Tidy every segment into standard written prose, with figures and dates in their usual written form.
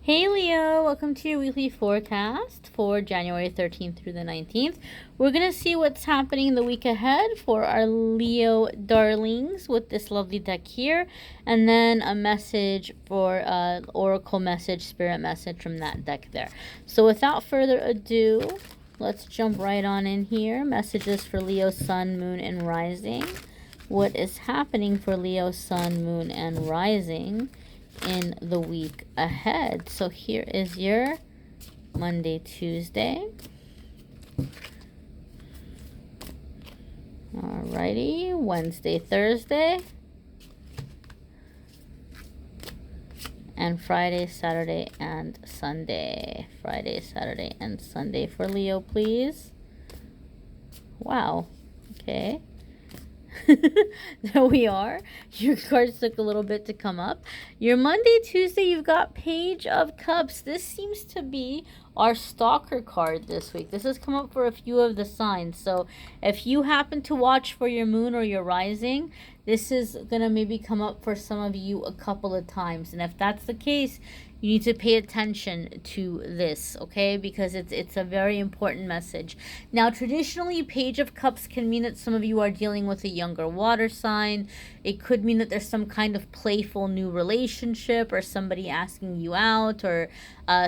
Hey Leo, welcome to your weekly forecast for January 13th through the 19th. We're going to see what's happening the week ahead for our Leo darlings with this lovely deck here, and then a message for oracle message, spirit message from that deck there. So without further ado, let's jump right on in here. Messages for Leo, Sun, Moon, and Rising. What is happening for Leo, Sun, Moon, and Rising in the week ahead? So here is your Monday, Tuesday. Alrighty, Wednesday, Thursday, and Friday, Saturday, and Sunday. Friday, Saturday, and Sunday for Leo, please. Wow. Okay. There we are. Your cards took a little bit to come up. Your Monday, Tuesday, you've got Page of Cups. This seems to be our stalker card this week. This has come up for a few of the signs. So if you happen to watch for your moon or your rising, this is going to maybe come up for some of you a couple of times. And if that's the case, you need to pay attention to this, okay? Because it's a very important message. Now, traditionally, Page of Cups can mean that some of you are dealing with a younger water sign. It could mean that there's some kind of playful new relationship or somebody asking you out, or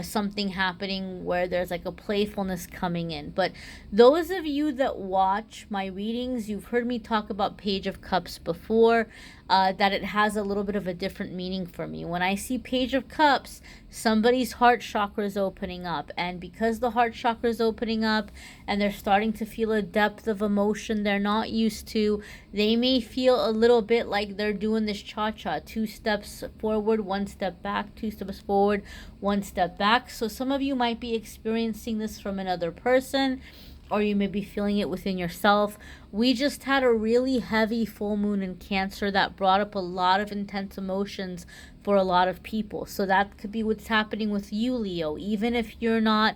something happening where there's like a playfulness coming in. But those of you that watch my readings, you've heard me talk about Page of Cups before, that it has a little bit of a different meaning for me. When I see Page of Cups, somebody's heart chakra is opening up, and because the heart chakra is opening up and they're starting to feel a depth of emotion they're not used to, they may feel a little bit like they're doing this cha-cha, 2 steps forward, 1 step back, 2 steps forward, 1 step back. So some of you might be experiencing this from another person, or you may be feeling it within yourself. We just had a really heavy full moon in Cancer that brought up a lot of intense emotions for a lot of people. So that could be what's happening with you, Leo. Even if you're not,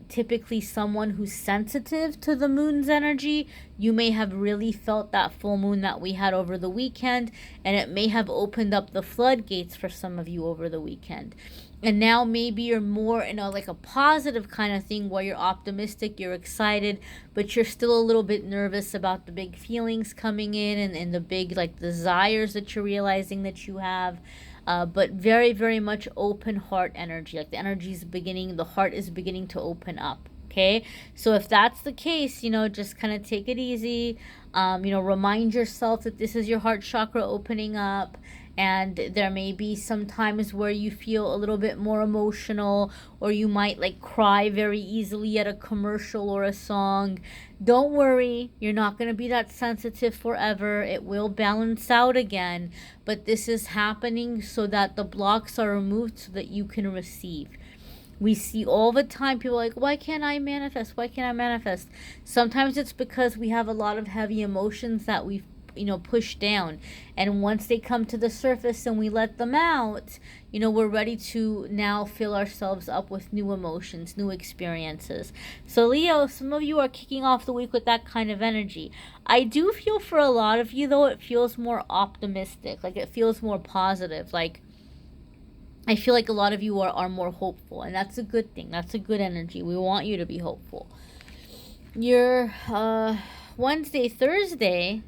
typically someone who's sensitive to the moon's energy, you may have really felt that full moon that we had over the weekend, and it may have opened up the floodgates for some of you over the weekend. And now maybe you're more in like a positive kind of thing where you're optimistic, you're excited, but you're still a little bit nervous about the big feelings coming in, and the big desires that you're realizing that you have. But very, very much open heart energy. Like the energy is beginning, the heart is beginning to open up. Okay, so if that's the case, just kind of take it easy. Remind yourself that this is your heart chakra opening up, and there may be some times where you feel a little bit more emotional, or you might cry very easily at a commercial or a song. Don't worry, you're not going to be that sensitive forever. It will balance out again, but this is happening so that the blocks are removed so that you can receive. We see all the time people like, why can't I manifest? Why can't I manifest? Sometimes it's because we have a lot of heavy emotions that we've pushed down, and once they come to the surface and we let them out, we're ready to now fill ourselves up with new emotions, new experiences. So Leo, some of you are kicking off the week with that kind of energy. I do feel for a lot of you though, it feels more optimistic, it feels more positive. I feel like a lot of you are more hopeful, and that's a good thing. That's a good energy. We want you to be hopeful. Your Wednesday, Thursday,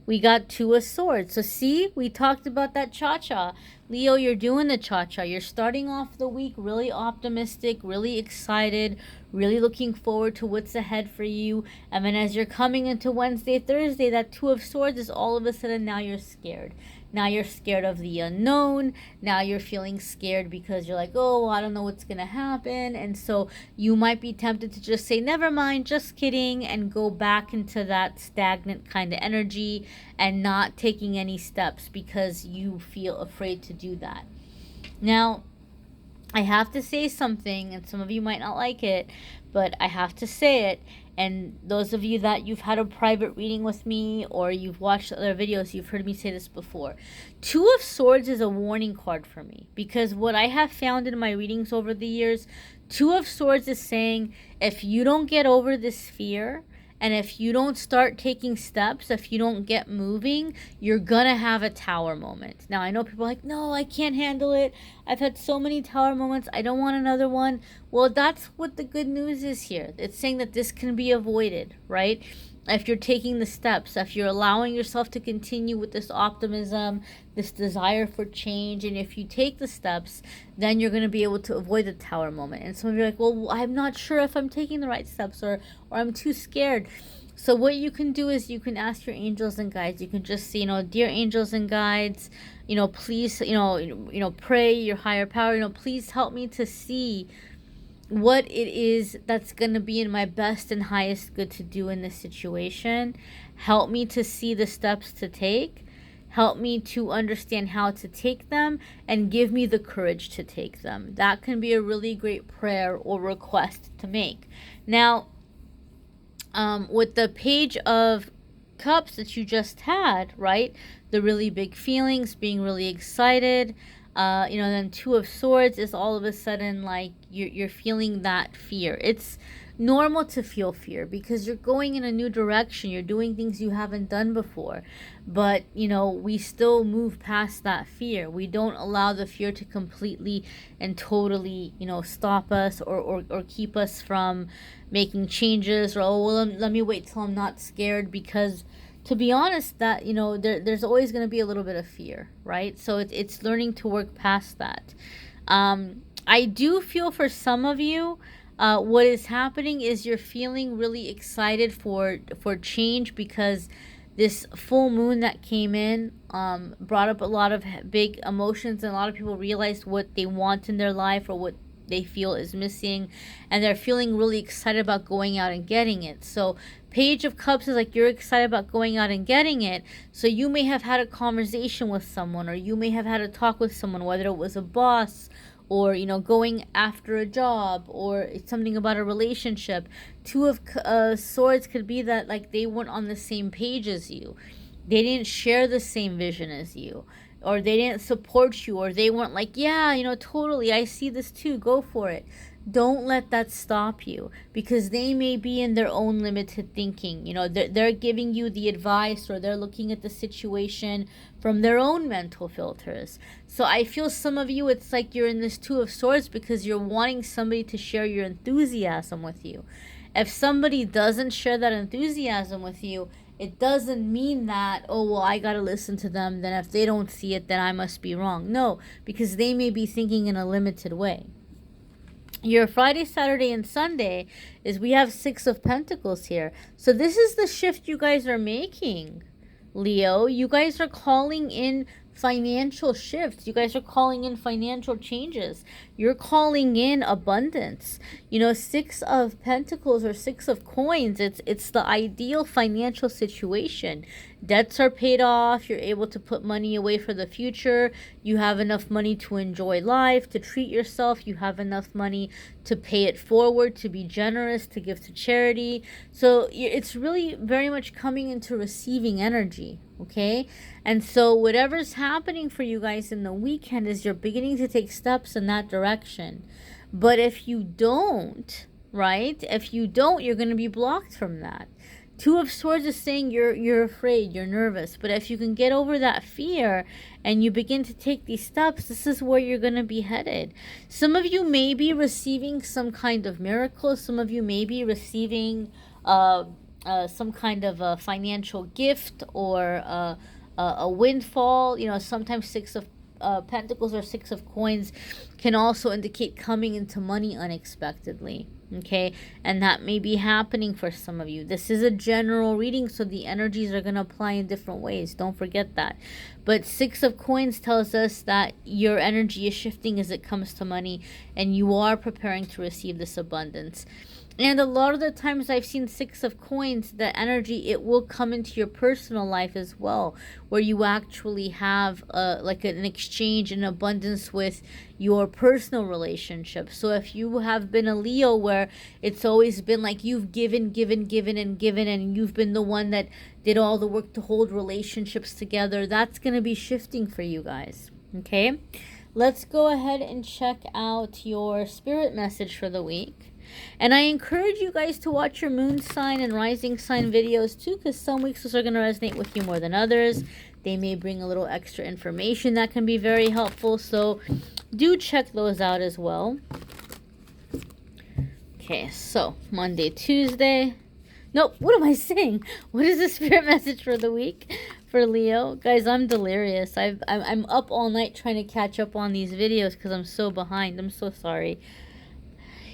we got 2 of Swords. So see, we talked about that cha-cha. Leo, you're doing the cha-cha. You're starting off the week really optimistic, really excited, really looking forward to what's ahead for you. And then as you're coming into Wednesday, Thursday, that 2 of Swords is all of a sudden now you're scared. Now you're scared of the unknown. Now you're feeling scared because you're like, oh, I don't know what's going to happen. And so you might be tempted to just say, never mind, just kidding, and go back into that stagnant kind of energy and not taking any steps because you feel afraid to do that. Now, I have to say something, and some of you might not like it, but I have to say it. And those of you that you've had a private reading with me, or you've watched other videos, you've heard me say this before. 2 of Swords is a warning card for me, because what I have found in my readings over the years, 2 of Swords is saying, if you don't get over this fear And if you don't start taking steps, if you don't get moving, you're gonna have a tower moment. Now, I know people are like, no, I can't handle it. I've had so many tower moments. I don't want another one. Well, that's what the good news is here. It's saying that this can be avoided, right? If you're taking the steps, if you're allowing yourself to continue with this optimism, this desire for change, and if you take the steps, then you're going to be able to avoid the tower moment. And some of you are like, well, I'm not sure if I'm taking the right steps, or I'm too scared. So what you can do is you can ask your angels and guides. You can just say, dear angels and guides, please, pray your higher power, please help me to see what it is that's going to be in my best and highest good to do in this situation. Help me to see the steps to take. Help me to understand how to take them, and give me the courage to take them. That can be a really great prayer or request to make. Now, with the Page of Cups that you just had, right? The really big feelings, being really excited. Then Two of Swords is all of a sudden like you're feeling that fear. It's normal to feel fear because you're going in a new direction. You're doing things you haven't done before. But, we still move past that fear. We don't allow the fear to completely and totally, stop us or keep us from making changes, or, let me wait till I'm not scared, because to be honest, that there's always going to be a little bit of fear, right? So it's learning to work past that. I do feel for some of you, what is happening is you're feeling really excited for change, because this full moon that came in brought up a lot of big emotions, and a lot of people realized what they want in their life or what they feel is missing, and they're feeling really excited about going out and getting it. So Page of Cups is like you're excited about going out and getting it. So you may have had a conversation with someone, or you may have had a talk with someone, whether it was a boss or going after a job, or it's something about a relationship. Two of Swords could be that like they weren't on the same page as you. They didn't share the same vision as you, or they didn't support you, or they weren't like, yeah, totally, I see this too, go for it. Don't let that stop you, because they may be in their own limited thinking. They're giving you the advice, or they're looking at the situation from their own mental filters. So I feel some of you, it's like you're in this Two of Swords because you're wanting somebody to share your enthusiasm with you. If somebody doesn't share that enthusiasm with you, it doesn't mean that, oh, well, I got to listen to them. Then if they don't see it, then I must be wrong. No, because they may be thinking in a limited way. Your Friday, Saturday, and Sunday is we have Six of Pentacles here. So this is the shift you guys are making, Leo. You guys are calling in financial shifts. You guys are calling in financial changes. You're calling in abundance. Six of Pentacles or Six of Coins, it's the ideal financial situation. Debts are paid off. You're able to put money away for the future. You have enough money to enjoy life, to treat yourself. You have enough money to pay it forward, to be generous, to give to charity. So it's really very much coming into receiving energy, okay? And so whatever's happening for you guys in the weekend is you're beginning to take steps in that direction. But if you don't, right? If you don't, you're going to be blocked from that. Two of Swords is saying you're afraid, you're nervous. But if you can get over that fear and you begin to take these steps, this is where you're going to be headed. Some of you may be receiving some kind of miracle. Some of you may be receiving some kind of a financial gift or a windfall. Sometimes Six of Pentacles or Six of Coins can also indicate coming into money unexpectedly. Okay, and that may be happening for some of you. This is a general reading, so the energies are going to apply in different ways. Don't forget that. But Six of Coins tells us that your energy is shifting as it comes to money, and you are preparing to receive this abundance. And a lot of the times I've seen Six of Coins, the energy, it will come into your personal life as well, where you actually have like an exchange and abundance with your personal relationship. So if you have been a Leo where it's always been like you've given, and you've been the one that did all the work to hold relationships together, that's going to be shifting for you guys, okay? let's go ahead and check out your spirit message for the week. And I encourage you guys to watch your moon sign and rising sign videos too, because some weeks those are going to resonate with you more than others. They may bring a little extra information that can be very helpful, so do check those out as well. Okay, so Monday, Tuesday. Nope, what am I saying? What is the spirit message for the week for Leo? Guys, I'm delirious. I'm up all night trying to catch up on these videos because I'm so behind. I'm so sorry.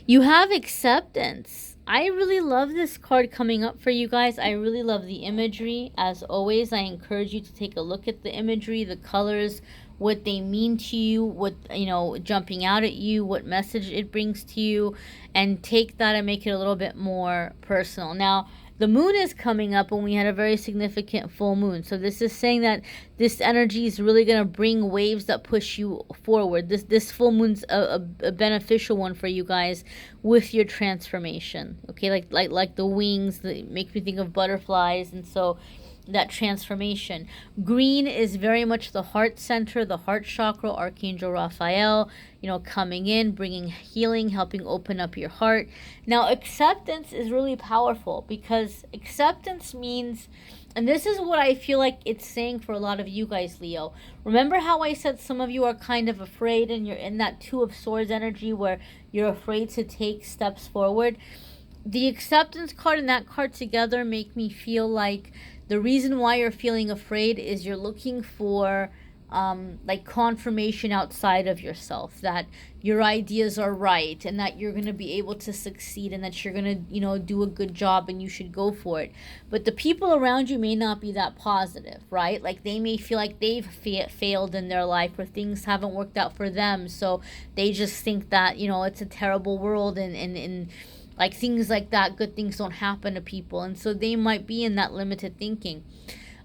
You have acceptance. I really love this card coming up for you guys. I really love the imagery. As always, I encourage you to take a look at the imagery, the colors, what they mean to you, what, you know, jumping out at you, what message it brings to you, and take that and make it a little bit more personal. Now, the moon is coming up and we had a very significant full moon. So this is saying that this energy is really going to bring waves that push you forward. This full moon's a beneficial one for you guys with your transformation. Okay, like the wings that make me think of butterflies, and so that transformation. Green is very much the heart center, the heart chakra, Archangel Raphael, you know, coming in, bringing healing, helping open up your heart. Now, acceptance is really powerful because acceptance means, and this is what I feel like it's saying for a lot of you guys, Leo. Remember how I said some of you are kind of afraid and you're in that Two of Swords energy where you're afraid to take steps forward? The acceptance card and that card together make me feel like the reason why you're feeling afraid is you're looking for like confirmation outside of yourself that your ideas are right and that you're going to be able to succeed and that you're going to, you know, do a good job and you should go for it. But the people around you may not be that positive, right? Like they may feel like they've failed in their life or things haven't worked out for them. So they just think that, you know, it's a terrible world and like things like that, good things don't happen to people. And so they might be in that limited thinking.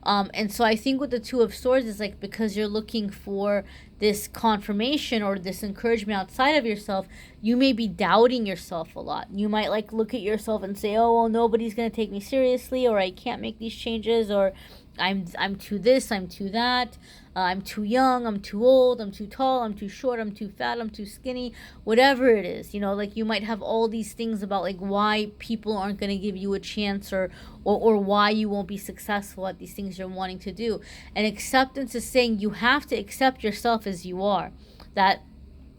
And so I think with the Two of Swords is like because you're looking for this confirmation or this encouragement outside of yourself, you may be doubting yourself a lot. You might like look at yourself and say, oh, well, nobody's going to take me seriously, or I can't make these changes, or I'm too this, I'm too that, I'm too young, I'm too old, I'm too tall, I'm too short, I'm too fat, I'm too skinny, whatever it is. You know, like you might have all these things about like why people aren't going to give you a chance or why you won't be successful at these things you're wanting to do. And acceptance is saying you have to accept yourself as you are, that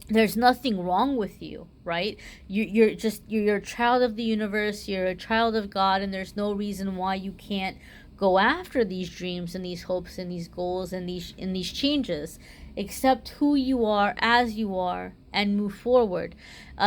there's nothing wrong with you, right? You're a child of the universe, you're a child of God, and there's no reason why you can't go after these dreams and these hopes and these goals and these changes. Accept who you are as you are and move forward.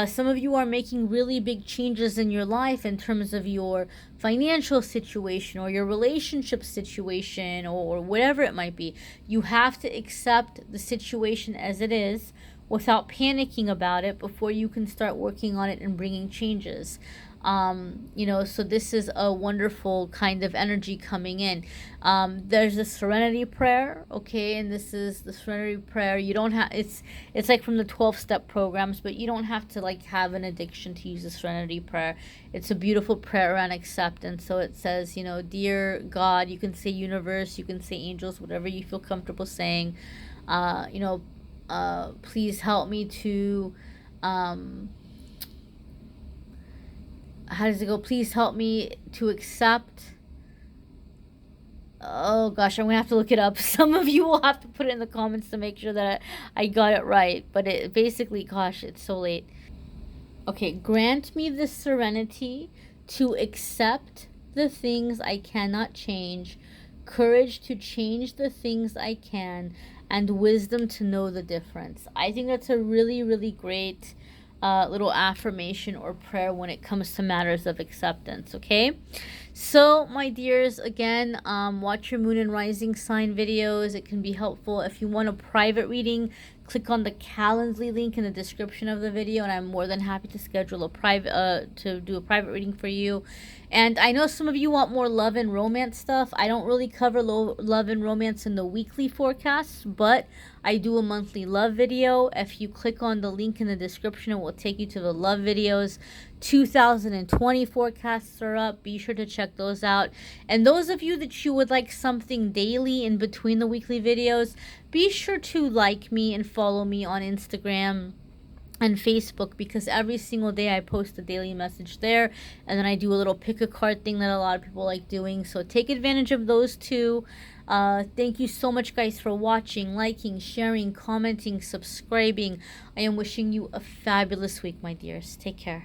Some of you are making really big changes in your life in terms of your financial situation or your relationship situation or whatever it might be. You have to accept the situation as it is without panicking about it before you can start working on it and bringing changes. You know, so this is a wonderful kind of energy coming in. There's a serenity prayer, okay, and this is the serenity prayer. You don't have, it's like from the 12-step programs, but you don't have to like have an addiction to use the serenity prayer. It's a beautiful prayer around acceptance. So it says, you know, dear God, you can say universe, you can say angels, whatever you feel comfortable saying. You know, please help me to how does it go? Please help me to accept. Oh gosh, I'm gonna have to look it up. Some of you will have to put it in the comments to make sure that I got it right. But it basically, gosh, it's so late. Okay, grant me the serenity to accept the things I cannot change, courage to change the things I can, and wisdom to know the difference. I think that's a really, really great little affirmation or prayer when it comes to matters of acceptance. Okay, so my dears, again, watch your moon and rising sign videos. It can be helpful. If you want a private reading, click on the Calendly link in the description of the video, and I'm more than happy to schedule a private to do a private reading for you. And I know some of you want more love and romance stuff. I don't really cover love and romance in the weekly forecasts, but I do a monthly love video. If you click on the link in the description, it will take you to the love videos. 2020 forecasts are up. Be sure to check those out. And those of you that you would like something daily in between the weekly videos, be sure to like me and follow me on Instagram and Facebook, because every single day I post a daily message there, and then I do a little pick a card thing that a lot of people like doing. So take advantage of those two. Thank you so much, guys, for watching, liking, sharing, commenting, subscribing. I am wishing you a fabulous week, my dears. Take care.